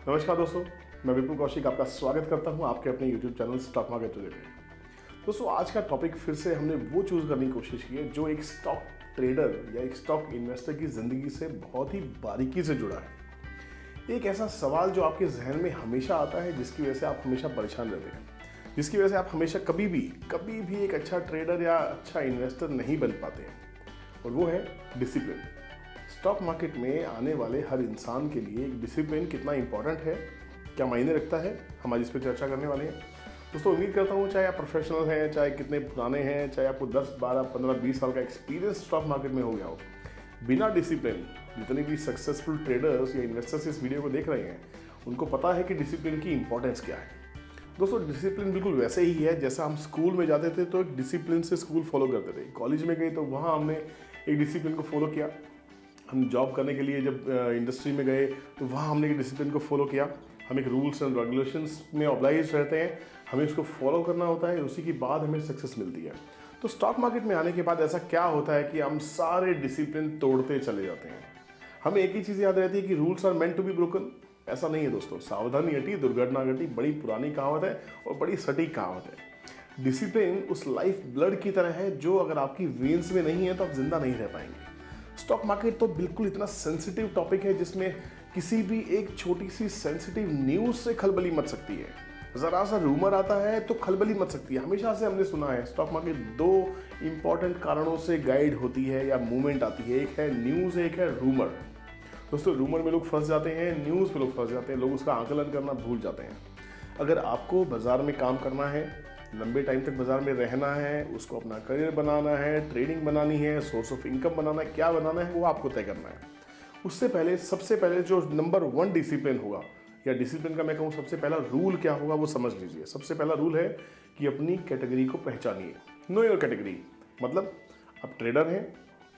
नमस्कार दोस्तों, मैं विपुल कौशिक आपका स्वागत करता हूं आपके अपने YouTube channel stock market today पे। दोस्तों, आज का टॉपिक फिर से हमने वो चूज़ करने की कोशिश की है जो एक स्टॉक ट्रेडर या एक स्टॉक इन्वेस्टर की ज़िंदगी से बहुत ही बारीकी से जुड़ा है। एक ऐसा सवाल जो आपके जहन में हमेशा आता है, जिसकी वजह से आप हमेशा परेशान रहते हैं, जिसकी वजह से आप हमेशा कभी भी एक अच्छा ट्रेडर या अच्छा इन्वेस्टर नहीं बन पाते हैं, और वो है डिसिप्लिन। स्टॉक मार्केट में आने वाले हर इंसान के लिए डिसिप्लिन कितना इंपॉर्टेंट है, क्या मायने रखता है, हम आज इस पर चर्चा करने वाले हैं। दोस्तों, उम्मीद करता हूँ चाहे आप प्रोफेशनल हैं, चाहे कितने पुराने हैं, चाहे आपको 10, 12, 15, 20 साल का एक्सपीरियंस स्टॉक मार्केट में हो गया हो, बिना डिसिप्लिन जितने भी सक्सेसफुल ट्रेडर्स या इन्वेस्टर्स इस वीडियो को देख रहे हैं, उनको पता है कि डिसिप्लिन की इंपॉर्टेंस क्या है। दोस्तों, डिसिप्लिन बिल्कुल वैसे ही है जैसा हम स्कूल में जाते थे तो एक डिसिप्लिन से स्कूल फॉलो करते थे। कॉलेज में गए तो वहाँ हमने एक डिसिप्लिन को फॉलो किया। हम जॉब करने के लिए जब इंडस्ट्री में गए तो वहाँ हमने एक डिसिप्लिन को फॉलो किया। हम एक रूल्स एंड रेगुलेशंस में ऑब्लाइज रहते हैं, हमें उसको फॉलो करना होता है, उसी के बाद हमें सक्सेस मिलती है। तो स्टॉक मार्केट में आने के बाद ऐसा क्या होता है कि हम सारे डिसिप्लिन तोड़ते चले जाते हैं। हमें एक ही चीज़ याद रहती है कि rules are meant to be broken. ऐसा नहीं है दोस्तों, सावधानी हटी दुर्घटना घटी, बड़ी पुरानी कहावत है और बड़ी सटीक कहावत है। डिसिप्लिन उस लाइफ ब्लड की तरह है जो अगर आपकी वेन्स में नहीं है तो आप जिंदा नहीं रह पाएंगे। स्टॉक मार्केट तो बिल्कुल इतना सेंसिटिव टॉपिक है जिसमें किसी भी एक छोटी सी सेंसिटिव न्यूज़ से खलबली मच सकती है। ज़रा सा रूमर आता है तो खलबली मच सकती है। हमेशा से हमने सुना है स्टॉक मार्केट दो इंपॉर्टेंट कारणों से गाइड होती है या मूवमेंट आती है, एक है न्यूज़, एक है रूमर। दोस्तों, रूमर में लोग फंस जाते हैं, न्यूज़ में लोग फंस जाते हैं, लोग उसका आकलन करना भूल जाते हैं। अगर आपको बाज़ार में काम करना है, लंबे टाइम तक बाज़ार में रहना है, उसको अपना करियर बनाना है, ट्रेडिंग बनानी है, सोर्स ऑफ इनकम बनाना है, क्या बनाना है वो आपको तय करना है। उससे पहले सबसे पहले जो नंबर 1 डिसिप्लिन होगा, या डिसिप्लिन का मैं कहूँ सबसे पहला रूल क्या होगा वो समझ लीजिए। सबसे पहला रूल है कि अपनी कैटेगरी को पहचानिए। नो योर कैटेगरी, मतलब आप ट्रेडर हैं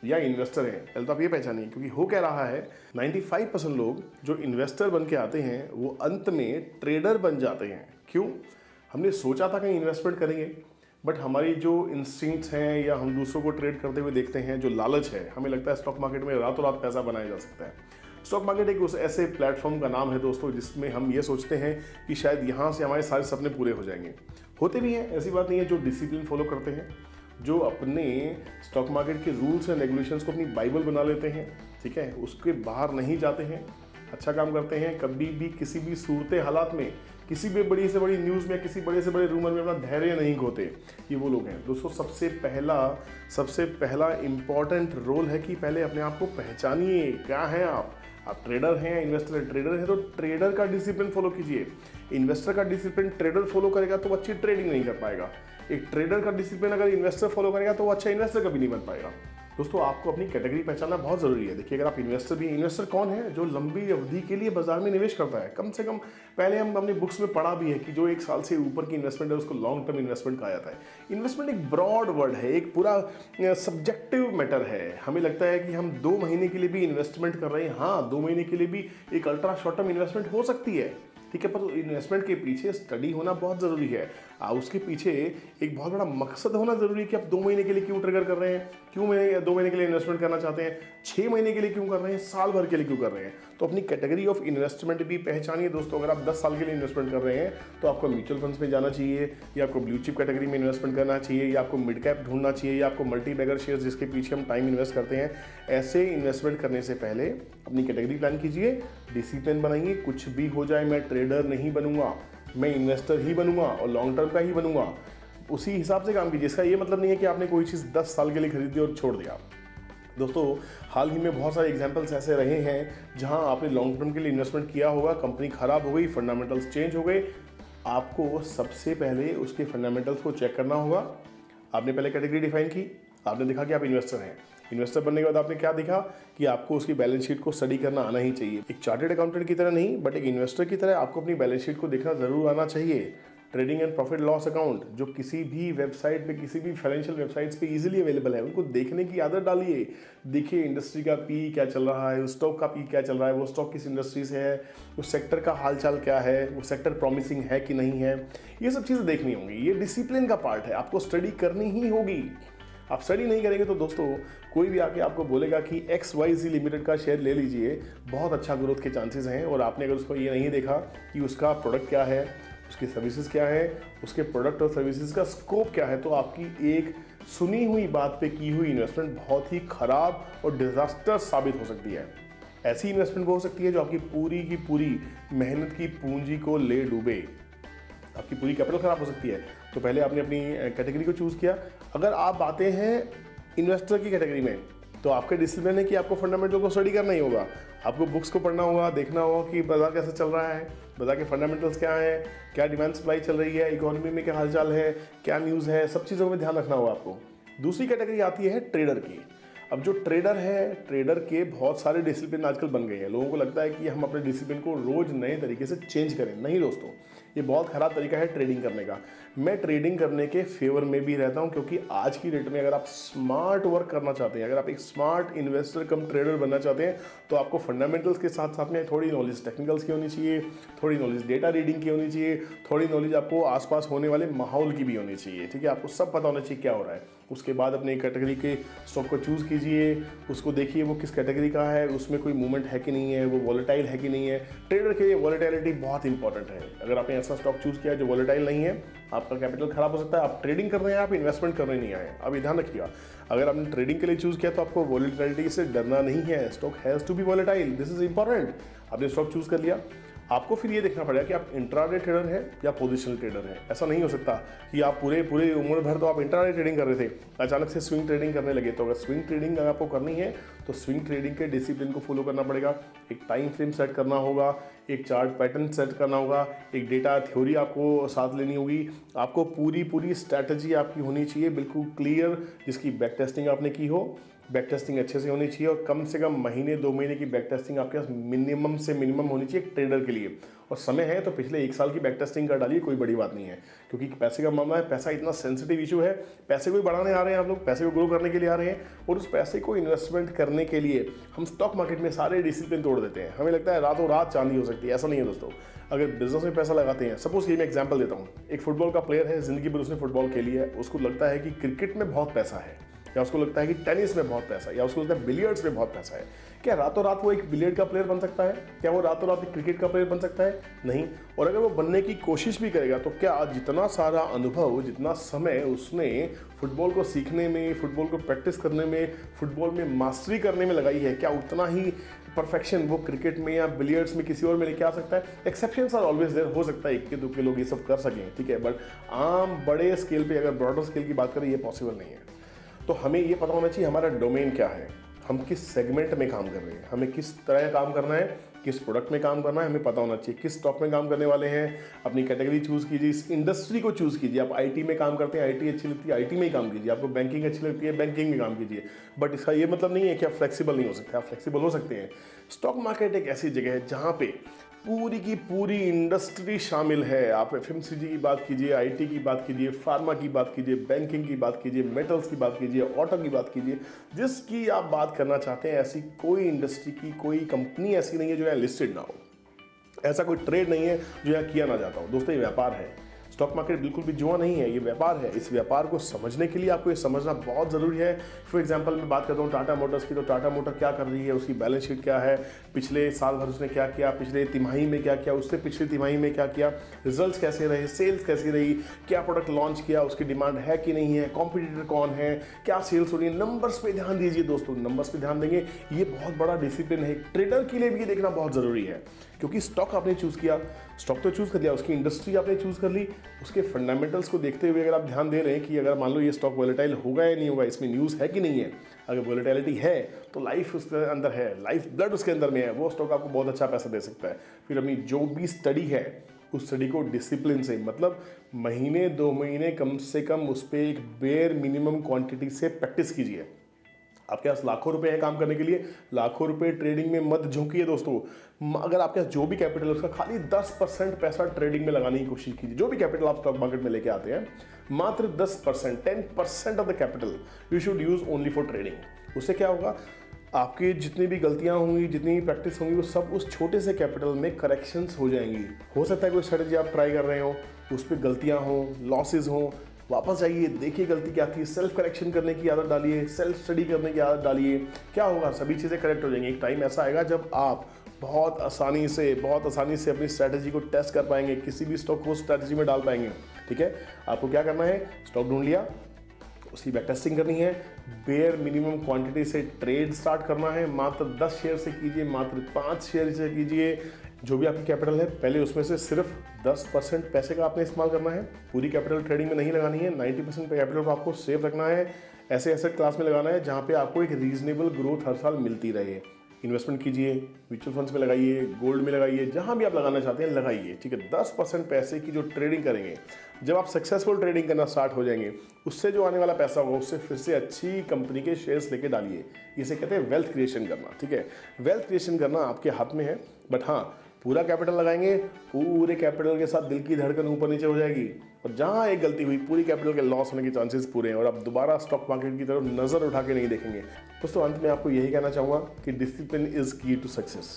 या इन्वेस्टर हैं, पहले तो आप ये पहचानिए। क्योंकि हो क्या रहा है, 95% लोग जो इन्वेस्टर बन के आते हैं वो अंत में ट्रेडर बन जाते हैं। क्यों? हमने सोचा था कहीं इन्वेस्टमेंट करेंगे, बट हमारी जो इंस्टिंक्ट्स हैं या हम दूसरों को ट्रेड करते हुए देखते हैं, जो लालच है, हमें लगता है स्टॉक मार्केट में रातों रात पैसा बनाया जा सकता है। स्टॉक मार्केट एक उस ऐसे प्लेटफॉर्म का नाम है दोस्तों जिसमें हम ये सोचते हैं कि शायद यहाँ से हमारे सारे सपने पूरे हो जाएंगे। होते भी हैं, ऐसी बात नहीं है। जो डिसिप्लिन फॉलो करते हैं, जो अपने स्टॉक मार्केट के रूल्स एंड रेगुलेशंस को अपनी बाइबल बना लेते हैं, ठीक है, उसके बाहर नहीं जाते हैं, अच्छा काम करते हैं, कभी भी किसी भी सूरत हालात में, किसी भी बड़ी से बड़ी न्यूज़ में, किसी बड़े से बड़े रूमर में अपना धैर्य नहीं खोते, ये वो लोग हैं। दोस्तों, सबसे पहला इंपॉर्टेंट रोल है कि पहले अपने आप को पहचानिए। क्या हैं आप ट्रेडर हैं या इन्वेस्टर हैं? ट्रेडर है तो ट्रेडर का डिसिप्लिन फॉलो कीजिए। इन्वेस्टर का डिसिप्लिन ट्रेडर फॉलो करेगा तो अच्छी ट्रेडिंग नहीं कर पाएगा। एक ट्रेडर का डिसिप्लिन अगर इन्वेस्टर फॉलो करेगा तो वो अच्छा इन्वेस्टर कभी नहीं बन पाएगा। दोस्तों, आपको अपनी कैटेगरी पहचानना बहुत ज़रूरी है। देखिए, अगर आप इन्वेस्टर भी हैं, इन्वेस्टर कौन है? जो लंबी अवधि के लिए बाजार में निवेश करता है। कम से कम पहले हम अपनी बुक्स में पढ़ा भी है कि जो 1 साल से ऊपर की इन्वेस्टमेंट है उसको लॉन्ग टर्म इन्वेस्टमेंट कहा जाता है। इन्वेस्टमेंट एक ब्रॉड वर्ड है, एक पूरा सब्जेक्टिव मैटर है। हमें लगता है कि हम 2 महीने के लिए भी इन्वेस्टमेंट कर रहे हैं। हाँ, 2 महीने के लिए भी एक अल्ट्रा शॉर्ट टर्म इन्वेस्टमेंट हो सकती है, ठीक है, पर इन्वेस्टमेंट के पीछे स्टडी होना बहुत ज़रूरी है। उसके पीछे एक बहुत बड़ा मकसद होना ज़रूरी है कि आप 2 महीने के लिए क्यों ट्रिगर कर रहे हैं, क्यों 2 महीने के लिए इन्वेस्टमेंट करना चाहते हैं, 6 महीने के लिए क्यों कर रहे हैं, साल भर के लिए क्यों कर रहे हैं। तो अपनी कैटेगरी ऑफ इन्वेस्टमेंट भी पहचानिए दोस्तों। अगर आप 10 साल के लिए इन्वेस्टमेंट कर रहे हैं तो आपको म्यूचुअल फंड्स में जाना चाहिए, या आपको ब्लू चिप कैटेगरी में इन्वेस्टमेंट करना चाहिए, या आपको मिड कैप ढूंढना चाहिए, या आपको मल्टी बैगर शेयर्स जिसके पीछे हम टाइम इन्वेस्ट करते हैं। ऐसे इन्वेस्टमेंट करने से पहले अपनी कैटेगरी प्लान कीजिए, डिसिप्लिन बनाइए। कुछ भी हो जाए, मैं ट्रेडर नहीं बनूंगा, मैं इन्वेस्टर ही बनूंगा और लॉन्ग टर्म का ही बनूंगा, उसी हिसाब से काम कीजिए। इसका ये मतलब नहीं है कि आपने कोई चीज़ 10 साल के लिए खरीदी और छोड़ दिया। दोस्तों, हाल ही में बहुत सारे एग्जांपल्स ऐसे रहे हैं जहां आपने लॉन्ग टर्म के लिए इन्वेस्टमेंट किया होगा, कंपनी खराब हो गई, फंडामेंटल्स चेंज हो गए। आपको सबसे पहले उसके फंडामेंटल्स को चेक करना होगा। आपने पहले कैटेगरी डिफाइन की, आपने देखा कि आप इन्वेस्टर हैं। इन्वेस्टर बनने के बाद आपने क्या देखा कि आपको उसकी बैलेंस शीट को स्टडी करना आना ही चाहिए। एक चार्टर्ड अकाउंटेंट की तरह नहीं, बट एक इन्वेस्टर की तरह आपको अपनी बैलेंस शीट को देखना जरूर आना चाहिए। Trading and profit loss account जो किसी भी वेबसाइट पे, किसी भी फाइनेंशियल वेबसाइट्स पे इजीली अवेलेबल है, उनको देखने की आदत डालिए। देखिए इंडस्ट्री का पी क्या चल रहा है, उस स्टॉक का पी क्या चल रहा है, वो स्टॉक किस इंडस्ट्री से है, उस सेक्टर का हालचाल क्या है, वो सेक्टर प्रॉमिसिंग है कि नहीं है, ये सब चीज़ें देखनी होंगी। ये डिसिप्लिन का पार्ट है, आपको स्टडी करनी ही होगी। आप स्टडी नहीं करेंगे तो दोस्तों कोई भी आके आपको बोलेगा कि XYZ लिमिटेड का शेयर ले लीजिए, बहुत अच्छा ग्रोथ के चांसेस हैं, और आपने अगर उसको ये नहीं देखा कि उसका प्रोडक्ट क्या है, उसकी सर्विसेज क्या है, उसके प्रोडक्ट और सर्विसेज का स्कोप क्या है, तो आपकी एक सुनी हुई बात पे की हुई इन्वेस्टमेंट बहुत ही खराब और डिजास्टर साबित हो सकती है। ऐसी इन्वेस्टमेंट वो हो सकती है जो आपकी पूरी की पूरी मेहनत की पूंजी को ले डूबे, आपकी पूरी कैपिटल खराब हो सकती है। तो पहले आपने अपनी कैटेगरी को चूज़ किया। अगर आप आते हैं इन्वेस्टर की कैटेगरी में, तो आपके डिसिप्लिन है कि आपको फंडामेंटल को स्टडी करना ही होगा, आपको बुक्स को पढ़ना होगा, देखना होगा कि बाजार कैसे चल रहा है, बाजार के फंडामेंटल्स क्या हैं, क्या डिमांड सप्लाई चल रही है, इकोनॉमी में क्या हालचाल है, क्या न्यूज़ है, सब चीज़ों में ध्यान रखना होगा आपको। दूसरी कैटेगरी आती है ट्रेडर की। अब जो ट्रेडर है, ट्रेडर के बहुत सारे डिसिप्लिन आजकल बन गए हैं। लोगों को लगता है कि हम अपने डिसिप्लिन को रोज़ नए तरीके से चेंज करें। नहीं दोस्तों, ये बहुत ख़राब तरीका है ट्रेडिंग करने का। मैं ट्रेडिंग करने के फेवर में भी रहता हूँ, क्योंकि आज की डेट में अगर आप स्मार्ट वर्क करना चाहते हैं, अगर आप एक स्मार्ट इन्वेस्टर कम ट्रेडर बनना चाहते हैं, तो आपको फंडामेंटल्स के साथ साथ में थोड़ी नॉलेज टेक्निकल्स की होनी चाहिए, थोड़ी नॉलेज डेटा रीडिंग की होनी चाहिए, थोड़ी नॉलेज आपको आसपास होने वाले माहौल की भी होनी चाहिए। ठीक है, आपको सब पता होना चाहिए क्या हो रहा है। उसके बाद अपने कैटेगरी के स्टॉक को चूज़ कीजिए, उसको देखिए वो किस कैटेगरी का है, उसमें कोई मूवमेंट है कि नहीं है, वो वॉलेटाइल है कि नहीं है। ट्रेडर के लिए वॉलेटाइलिटी बहुत इंपॉर्टेंट है। अगर आपने ऐसा स्टॉक चूज़ किया जो वॉलेटाइल नहीं है, आपका कैपिटल खराब हो सकता है। आप ट्रेडिंग कर रहे हैं, आप इन्वेस्टमेंट करने नहीं आए। अब ये ध्यान रखिएगा, अगर आपने ट्रेडिंग के लिए चूज़ किया तो आपको वॉलेटाइलिटी से डरना नहीं है। Stock has to be volatile, this is important. आपने स्टॉक चूज़ कर लिया, आपको फिर ये देखना पड़ेगा कि आप इंट्राडे ट्रेडर है या पोजिशनल ट्रेडर है। ऐसा नहीं हो सकता कि आप पूरे उम्र भर तो आप इंट्राडे ट्रेडिंग कर रहे थे, अचानक से स्विंग ट्रेडिंग करने लगे। तो अगर स्विंग ट्रेडिंग अगर आपको करनी है तो स्विंग ट्रेडिंग के डिसिप्लिन को फॉलो करना पड़ेगा। एक टाइम फ्रेम सेट करना होगा, एक चार्ट पैटर्न सेट करना होगा, एक डेटा थ्योरी आपको साथ लेनी होगी, आपको पूरी स्ट्रैटेजी आपकी होनी चाहिए बिल्कुल क्लियर, जिसकी बैक टेस्टिंग आपने की हो। बैक टेस्टिंग अच्छे से होनी चाहिए, और कम से कम महीने 2 महीने की बैक टेस्टिंग आपके पास मिनिमम से मिनिमम होनी चाहिए एक ट्रेडर के लिए। और समय है तो पिछले 1 साल की बैक टेस्टिंग कर डालिए, कोई बड़ी बात नहीं है, क्योंकि पैसे का मामला है। पैसा इतना सेंसिटिव इशू है, पैसे को बढ़ाने आ रहे हैं आप लोग, पैसे को ग्रो करने के लिए आ रहे हैं, और उस पैसे को इन्वेस्टमेंट करने के लिए हम स्टॉक मार्केट में सारे डिसिप्लिन तोड़ देते हैं। हमें लगता है रातों रात चांदी हो सकती है, ऐसा नहीं है दोस्तों। अगर बिजनेस में पैसा लगाते हैं, सपोज ये मैं एग्जाम्पल देता हूँ, एक फुटबॉल का प्लेयर है, जिंदगी भर उसने फुटबॉल खेली है, उसको लगता है कि क्रिकेट में बहुत पैसा है, या उसको लगता है कि टेनिस में बहुत पैसा है, या उसको लगता है बिलियर्ड्स में बहुत पैसा है। क्या रातों रात वो एक बिलियर्ड का प्लेयर बन सकता है? क्या वो रातों रात एक क्रिकेट का प्लेयर बन सकता है? नहीं। और अगर वो बनने की कोशिश भी करेगा तो क्या जितना सारा अनुभव, जितना समय उसने फुटबॉल को सीखने में, फुटबॉल को प्रैक्टिस करने में, फुटबॉल में मास्टरी करने में लगाई है, क्या उतना ही परफेक्शन वो क्रिकेट में या बिलियर्ड्स में किसी और में लेके आ सकता है? Exceptions are always there. हो सकता है 1-2 लोग ये सब कर सकें, ठीक है, बट आम बड़े स्केल पे, अगर ब्रॉडर स्केल की बात करें, ये पॉसिबल नहीं है। तो हमें ये पता होना चाहिए हमारा डोमेन क्या है, हम किस सेगमेंट में काम कर रहे हैं, हमें किस तरह काम करना है, किस प्रोडक्ट में काम करना है, हमें पता होना चाहिए किस स्टॉक में काम करने वाले हैं। अपनी कैटेगरी चूज़ कीजिए, इस इंडस्ट्री को चूज़ कीजिए। आप आईटी में काम करते हैं, आईटी अच्छी लगती है, आईटी में ही काम कीजिए। आपको बैंकिंग अच्छी लगती है, बैंकिंग में काम कीजिए। बट इसका ये मतलब नहीं है कि आप फ्लेक्सिबल नहीं हो सकते, आप फ्लेक्सिबल हो सकते हैं। स्टॉक मार्केट एक ऐसी जगह है जहाँ पे पूरी की पूरी इंडस्ट्री शामिल है। आप एफएमसीजी की बात कीजिए, आईटी की बात कीजिए, फार्मा की बात कीजिए, बैंकिंग की बात कीजिए, मेटल्स की बात कीजिए, ऑटो की बात कीजिए, जिसकी आप बात करना चाहते हैं, ऐसी कोई इंडस्ट्री की कोई कंपनी ऐसी नहीं है जो यहाँ लिस्टेड ना हो। ऐसा कोई ट्रेड नहीं है जो यहाँ किया ना जाता हो। दोस्तों, ये व्यापार है। स्टॉक मार्केट बिल्कुल भी जुआ नहीं है, ये व्यापार है। इस व्यापार को समझने के लिए आपको ये समझना बहुत ज़रूरी है। फॉर एग्जांपल मैं बात करता हूँ टाटा मोटर्स की, तो टाटा मोटर क्या कर रही है, उसकी बैलेंस शीट क्या है, पिछले साल भर उसने क्या किया, पिछले तिमाही में क्या किया, उससे पिछले तिमाही में क्या किया, रिजल्ट्स कैसे रहे, सेल्स कैसी रही, क्या प्रोडक्ट लॉन्च किया, उसकी डिमांड है कि नहीं है, कॉम्पिटिटर कौन है, क्या सेल्स हो रही है। नंबर्स पे ध्यान दीजिए दोस्तों, नंबर्स पे ध्यान देंगे, ये बहुत बड़ा डिसिप्लिन है। ट्रेडर के लिए भी ये देखना बहुत ज़रूरी है, क्योंकि स्टॉक आपने चूज़ किया, स्टॉक तो चूज़ कर लिया, उसकी इंडस्ट्री आपने चूज़ कर ली, उसके फंडामेंटल्स को देखते हुए अगर आप ध्यान दे रहे हैं कि अगर मान लो ये स्टॉक वॉलेटाइल होगा या नहीं होगा, इसमें न्यूज़ है कि नहीं है। अगर वॉलेटिलिटी है तो लाइफ उसके अंदर है, लाइफ ब्लड उसके अंदर में है, वो स्टॉक आपको बहुत अच्छा पैसा दे सकता है। फिर अपनी जो भी स्टडी है उस स्टडी को डिसिप्लिन से, मतलब महीने 2 महीने कम से कम उस पर एक बेयर मिनिमम क्वांटिटी से प्रैक्टिस कीजिए। आपके पास लाखों रुपए है काम करने के लिए, लाखों रुपए ट्रेडिंग में मत झोंकिए दोस्तों। अगर आपके पास जो भी कैपिटल है उसका खाली 10% पैसा ट्रेडिंग में लगाने की कोशिश कीजिए। जो भी कैपिटल आप स्टॉक मार्केट में लेके आते हैं, मात्र 10%, 10% of the capital you should use only for trading. उससे क्या होगा, आपकी जितनी भी गलतियां होंगी, जितनी भी प्रैक्टिस होंगी, वो सब उस छोटे से कैपिटल में करेक्शंस हो जाएंगी। हो सकता है कोई स्ट्रेटजी आप ट्राई कर रहे हो, उस पर गलतियां हो, लॉसेज हो, वापस जाइए, देखिए गलती क्या थी, सेल्फ करेक्शन करने की आदत डालिए, सेल्फ स्टडी करने की आदत डालिए। क्या होगा, सभी चीज़ें करेक्ट हो जाएंगी। एक टाइम ऐसा आएगा जब आप बहुत आसानी से अपनी स्ट्रैटेजी को टेस्ट कर पाएंगे, किसी भी स्टॉक को स्ट्रैटेजी में डाल पाएंगे। ठीक है, आपको क्या करना है, स्टॉक ढूंढ लिया, उसकी बैक टेस्टिंग करनी है, बेयर मिनिमम क्वांटिटी से ट्रेड स्टार्ट करना है, मात्र 10 शेयर से कीजिए, मात्र 5 शेयर से कीजिए। जो भी आपकी कैपिटल है पहले उसमें से सिर्फ 10% पैसे का आपने इस्तेमाल करना है, पूरी कैपिटल ट्रेडिंग में नहीं लगानी है। 90% कैपिटल को आपको सेव रखना है, ऐसे एसेट क्लास में लगाना है जहाँ पे आपको एक रीजनेबल ग्रोथ हर साल मिलती रहे। इन्वेस्टमेंट कीजिए, म्यूचुअल फंड्स में लगाइए, गोल्ड में लगाइए, जहाँ भी आप लगाना चाहते हैं लगाइए। ठीक है, 10% पैसे की जो ट्रेडिंग करेंगे, जब आप सक्सेसफुल ट्रेडिंग करना स्टार्ट हो जाएंगे, उससे जो आने वाला पैसा होगा उससे फिर से अच्छी कंपनी के शेयर्स लेके डालिए। इसे कहते हैं वेल्थ क्रिएशन करना। ठीक है, वेल्थ क्रिएशन करना आपके हाथ में है, बट हाँ, पूरा कैपिटल लगाएंगे, पूरे कैपिटल के साथ दिल की धड़कन ऊपर नीचे हो जाएगी, और जहाँ एक गलती हुई पूरी कैपिटल के लॉस होने के चांसेस पूरे हैं, और आप दोबारा स्टॉक मार्केट की तरफ नज़र उठा के नहीं देखेंगे। दोस्तों, अंत में आपको यही कहना चाहूँगा कि डिसिप्लिन इज़ की टू सक्सेस।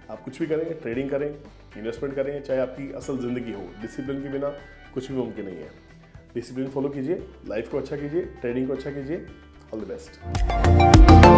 आप कुछ भी करें, ट्रेडिंग करें, इन्वेस्टमेंट करें, चाहे आपकी असल ज़िंदगी हो, डिसिप्लिन के बिना कुछ भी मुमकिन नहीं है। डिसिप्लिन फॉलो कीजिए, लाइफ को अच्छा कीजिए, ट्रेडिंग को अच्छा कीजिए। All the best.